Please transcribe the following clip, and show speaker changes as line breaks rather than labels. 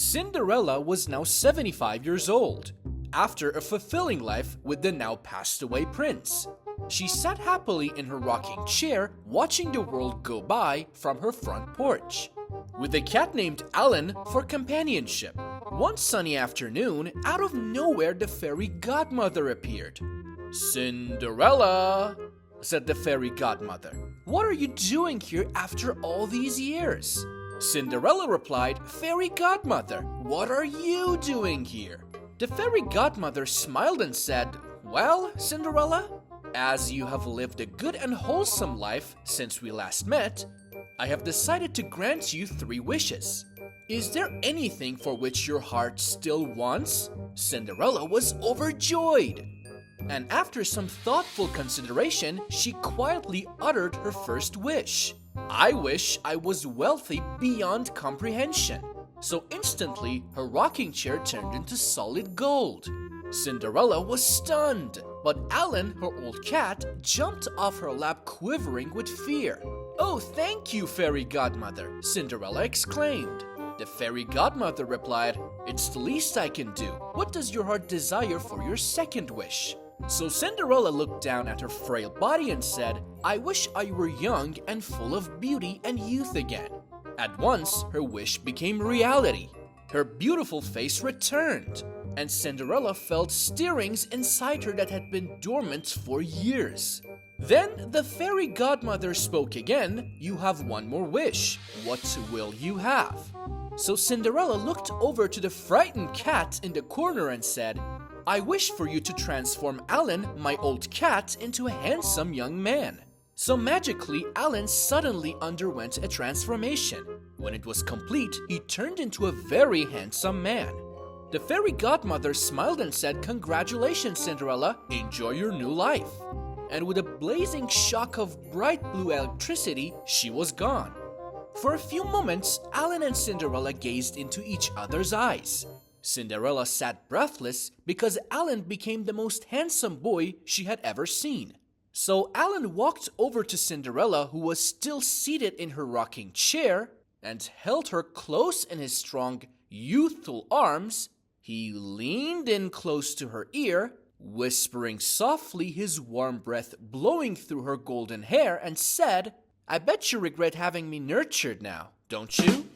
Cinderella was now 75 years old, after a fulfilling life with the now passed away prince. She sat happily in her rocking chair, watching the world go by from her front porch, with a cat named Alan for companionship. One sunny afternoon, out of nowhere the fairy godmother appeared. "Cinderella," said the fairy godmother, "what are you doing here after all these years?" Cinderella replied, "Fairy godmother, what are you doing here?" The fairy godmother smiled and said, "Well, Cinderella, as you have lived a good and wholesome life since we last met, I have decided to grant you 3 wishes. Is there anything for which your heart still wants?" Cinderella was overjoyed, and after some thoughtful consideration, she quietly uttered her first wish. "I wish I was wealthy beyond comprehension." So instantly, her rocking chair turned into solid gold. Cinderella was stunned, but Alan, her old cat, jumped off her lap quivering with fear. "Oh, thank you, fairy godmother," Cinderella exclaimed. The fairy godmother replied, "It's the least I can do. What does your heart desire for your second wish?" So Cinderella looked down at her frail body and said, "I wish I were young and full of beauty and youth again." At once, her wish became reality. Her beautiful face returned, and Cinderella felt stirrings inside her that had been dormant for years. Then the fairy godmother spoke again. "You have one more wish. What will you have?" So Cinderella looked over to the frightened cat in the corner and said, "I wish for you to transform Alan, my old cat, into a handsome young man." So magically, Alan suddenly underwent a transformation. When it was complete, he turned into a very handsome man. The fairy godmother smiled and said, "Congratulations, Cinderella, enjoy your new life." And with a blazing shock of bright blue electricity, she was gone. For a few moments, Alan and Cinderella gazed into each other's eyes. Cinderella sat breathless because Alan became the most handsome boy she had ever seen. So Alan walked over to Cinderella, who was still seated in her rocking chair, and held her close in his strong, youthful arms. He leaned in close to her ear, whispering softly, his warm breath blowing through her golden hair, and said, "I bet you regret having me nurtured now, don't you?"